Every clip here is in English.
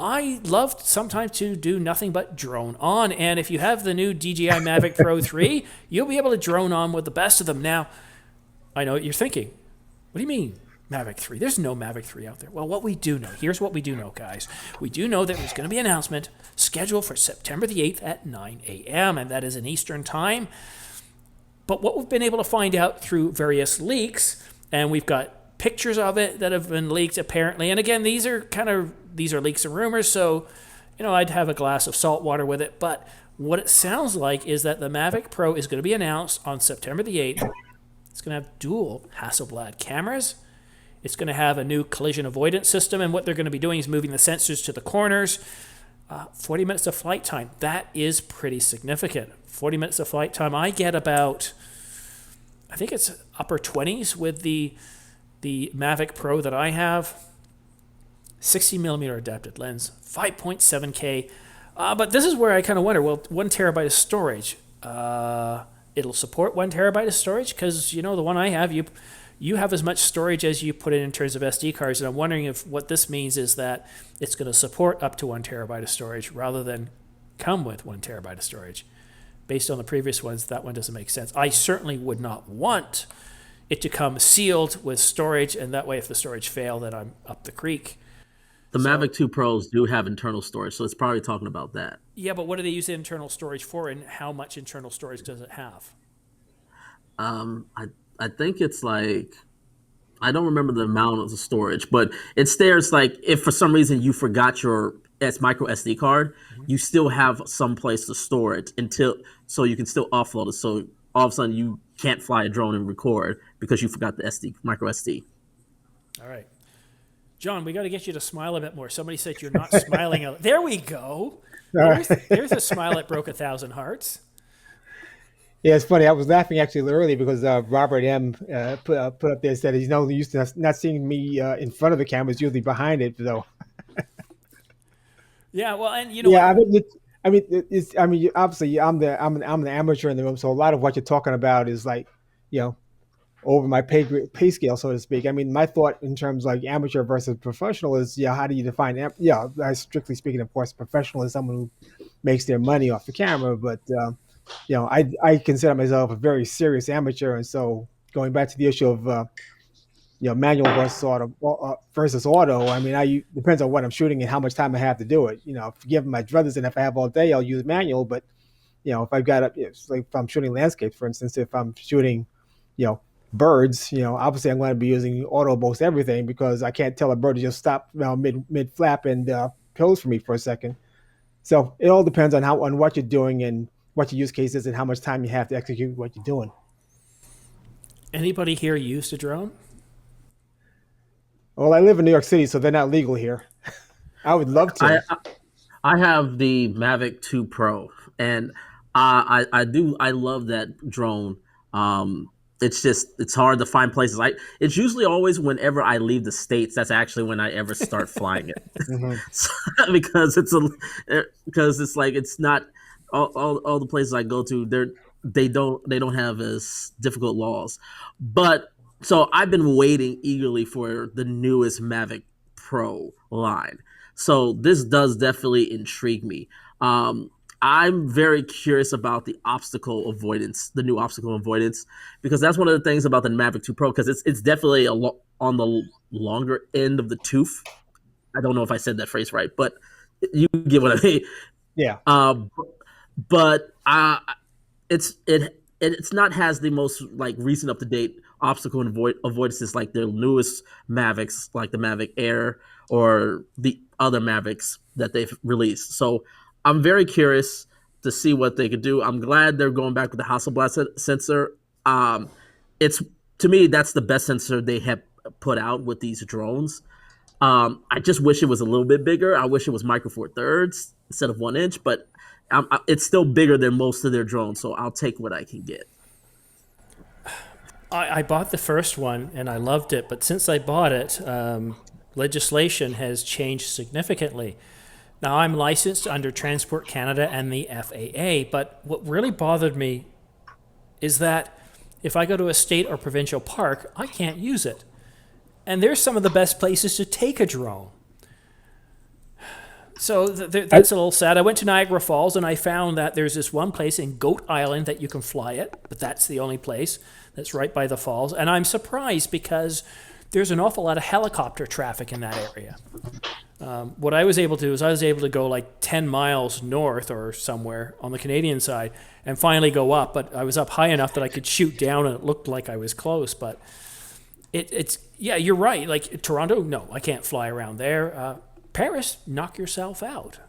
I love sometimes to do nothing but drone on. And if you have the new DJI Mavic Pro 3, you'll be able to drone on with the best of them. Now, I know what you're thinking. What do you mean, Mavic 3? There's no Mavic 3 out there. Well, what we do know, here's what we do know, guys. We do know that there's going to be an announcement scheduled for September the 8th at 9 a.m., and that is in Eastern Time. But what we've been able to find out through various leaks, and we've got pictures of it that have been leaked apparently, and again, these are leaks and rumors, so I'd have a glass of salt water with it. But what it sounds like is that the Mavic Pro is going to be announced on September the 8th. It's going to have dual Hasselblad cameras. It's going to have a new collision avoidance system, and what they're going to be doing is moving the sensors to the corners. 40 minutes of flight time. That is pretty significant. 40 minutes of flight time. I get about, I think it's upper 20s with the Mavic Pro that I have. 60 millimeter adapted lens, 5.7K. But this is where I kind of wonder, well, 1 terabyte of storage. It'll support 1 terabyte of storage because, the one I have, you have as much storage as you put in terms of SD cards. And I'm wondering if what this means is that it's going to support up to 1 terabyte of storage rather than come with 1 terabyte of storage. Based on the previous ones, that one doesn't make sense. I certainly would not want it to come sealed with storage, and that way if the storage failed, then I'm up the creek. The Mavic 2 Pros do have internal storage, so it's probably talking about that. Yeah, but what do they use the internal storage for, and how much internal storage does it have? I think it's like, I don't remember the amount of the storage, but it's there's like, if for some reason you forgot your micro SD card, you still have some place to store it so you can still offload it. So all of a sudden you can't fly a drone and record because you forgot the micro SD. All right. John, we got to get you to smile a bit more. Somebody said you're not smiling. There we go. There's a smile that broke 1,000 hearts. Yeah, it's funny. I was laughing actually earlier because Robert M. Put up there, said he's not used to not seeing me in front of the camera. It's usually behind it, though. Yeah, well, and yeah, obviously I'm the amateur in the room, so a lot of what you're talking about is like, over my pay scale, so to speak. I mean, my thought in terms of like amateur versus professional is, how do you define? Strictly speaking, of course, professional is someone who makes their money off the camera, but I consider myself a very serious amateur, and so going back to the issue of manual versus auto. I mean, depends on what I'm shooting and how much time I have to do it. Given my druthers, and if I have all day, I'll use manual. But if I've got like if I'm shooting landscape, for instance, if I'm shooting, birds, obviously I'm going to be using auto most everything because I can't tell a bird to just stop mid flap and pose for me for a second. So it all depends on what you're doing and what your use case is and how much time you have to execute what you're doing. Anybody here used a drone? Well, I live in New York City, so they're not legal here. I would love to. I have the Mavic 2 Pro, and I love that drone. It's hard to find places. It's usually always whenever I leave the States. That's actually when I ever start flying it. Mm-hmm. because it's like, it's not all the places I go to. They don't have as difficult laws. But so I've been waiting eagerly for the newest Mavic Pro line. So this does definitely intrigue me. I'm very curious about the new obstacle avoidance, because that's one of the things about the Mavic 2 Pro, because it's definitely on the longer end of the tooth. I don't know if I said that phrase right, but you get what I mean. Yeah. But it's not has the most like recent up to date obstacle avoidances like their newest Mavics, like the Mavic Air or the other Mavics that they've released. So I'm very curious to see what they could do. I'm glad they're going back with the Hasselblad sensor. It's, to me, that's the best sensor they have put out with these drones. I just wish it was a little bit bigger. I wish it was micro four thirds instead of 1 inch, but it's still bigger than most of their drones, so I'll take what I can get. I bought the first one and I loved it, but since I bought it, legislation has changed significantly. Now, I'm licensed under Transport Canada and the FAA, but what really bothered me is that if I go to a state or provincial park, I can't use it. And there's some of the best places to take a drone. So that's a little sad. I went to Niagara Falls and I found that there's this one place in Goat Island that you can fly it, but that's the only place that's right by the falls. And I'm surprised because there's an awful lot of helicopter traffic in that area. What I was able to do is I was able to go like 10 miles north or somewhere on the Canadian side and finally go up, but I was up high enough that I could shoot down and it looked like I was close. But it's yeah, you're right. Like Toronto, no, I can't fly around there. Paris, knock yourself out.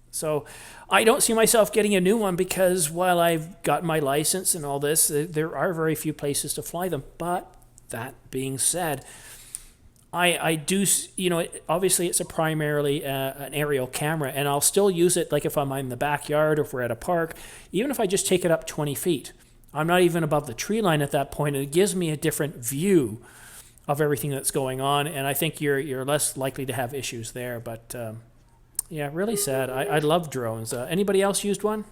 So I don't see myself getting a new one because while I've got my license and all this, there are very few places to fly them. But that being said, I do, obviously it's a primarily an aerial camera, and I'll still use it like if I'm in the backyard or if we're at a park, even if I just take it up 20 feet. I'm not even above the tree line at that point, and it gives me a different view of everything that's going on, and I think you're less likely to have issues there. But yeah, really sad. I love drones. Anybody else used one?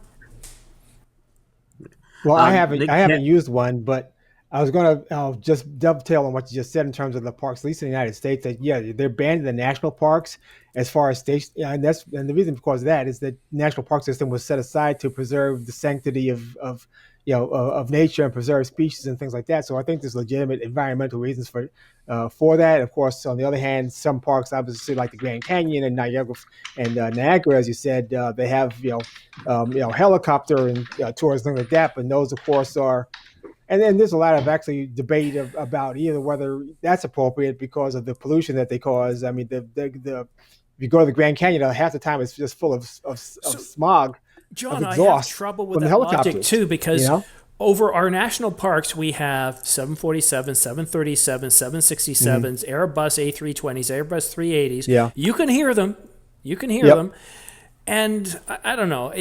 Well, I haven't used one, but I was going to just dovetail on what you just said in terms of the parks, at least in the United States. That they're banned in the national parks as far as states, and the reason because of that is that national park system was set aside to preserve the sanctity of nature and preserve species and things like that. So I think there's legitimate environmental reasons for that. Of course, on the other hand, some parks, obviously like the Grand Canyon and Niagara, as you said, they have helicopter and tours, things like that. But those, of course, are. And then there's a lot of actually debate about either whether that's appropriate because of the pollution that they cause. I mean, if you go to the Grand Canyon, half the time it's just full of smog. John, I have trouble with that logic too because over our national parks we have 747, 737, 767s, Airbus A320s, Airbus 380s. Yeah. You can hear them. Them. And I don't know.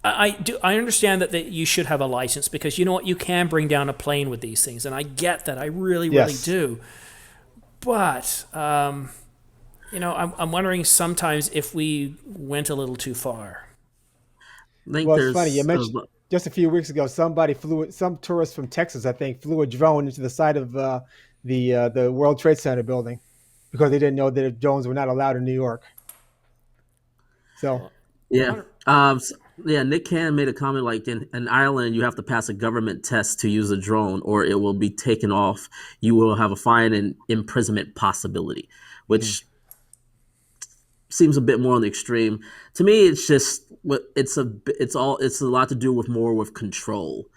I understand that you should have a license because you know what, you can bring down a plane with these things, and I get that. I really do. But I'm wondering sometimes if we went a little too far. Well, it's funny. You mentioned just a few weeks ago, some tourist from Texas, I think, flew a drone into the side of the World Trade Center building because they didn't know that drones were not allowed in New York. So yeah. Nick Cannon made a comment like in Ireland, you have to pass a government test to use a drone or it will be taken off. You will have a fine and imprisonment possibility, which seems a bit more on the extreme. To me, it's just it's a lot to do with control.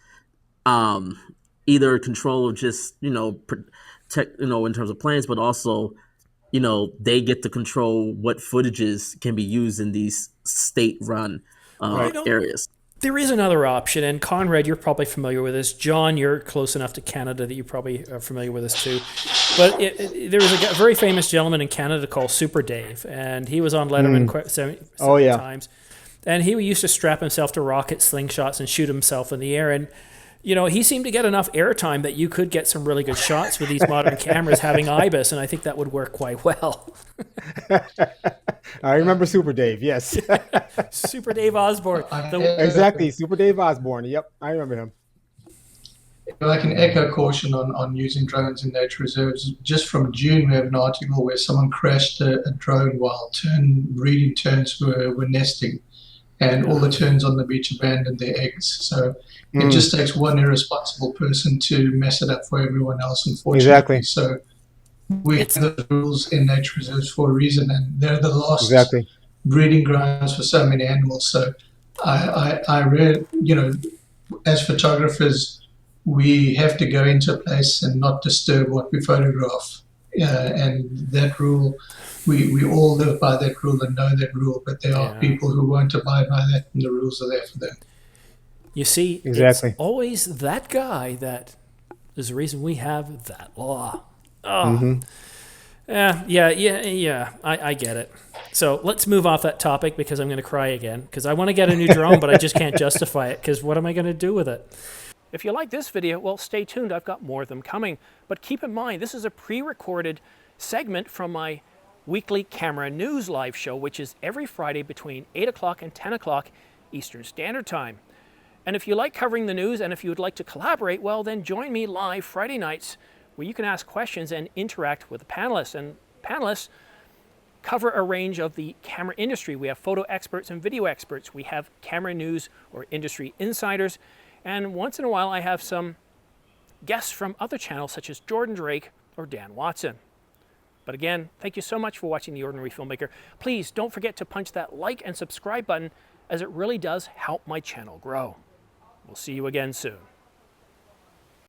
Either control of just protect in terms of planes, but also they get to control what footages can be used in these state-run areas. There is another option, and Conrad, you're probably familiar with this. John, you're close enough to Canada that you probably are familiar with this too. But there was a very famous gentleman in Canada called Super Dave, and he was on Letterman several times. And he used to strap himself to rocket slingshots and shoot himself in the air. And he seemed to get enough airtime that you could get some really good shots with these modern cameras having IBIS, and I think that would work quite well. I remember Super Dave, yes. Super Dave Osborne. Exactly, Super Dave Osborne. Yep, I remember him. I can echo caution on using drones in nature reserves. Just from June, we have an article where someone crashed a drone while breeding terns were nesting, and all the terns on the beach abandoned their eggs. So it just takes one irresponsible person to mess it up for everyone else, unfortunately. Exactly. So we have the rules in nature reserves for a reason, and they're the last breeding grounds for so many animals. So I really, as photographers, we have to go into a place and not disturb what we photograph. And that rule, we all live by that rule and know that rule, but there are people who won't abide by that, and the rules are there for them. You see, it's always that guy that is the reason we have that law. Oh. Yeah. I get it. So let's move off that topic because I'm going to cry again because I want to get a new drone, but I just can't justify it because what am I going to do with it? If you like this video, well, stay tuned. I've got more of them coming. But keep in mind, this is a pre-recorded segment from my weekly Camera News live show, which is every Friday between 8 o'clock and 10 o'clock Eastern Standard Time. And if you like covering the news and if you would like to collaborate, well, then join me live Friday nights where you can ask questions and interact with the panelists. And panelists cover a range of the camera industry. We have photo experts and video experts. We have camera news or industry insiders. And once in a while, I have some guests from other channels such as Jordan Drake or Dan Watson. But again, thank you so much for watching The Ordinary Filmmaker. Please don't forget to punch that like and subscribe button, as it really does help my channel grow. We'll see you again soon.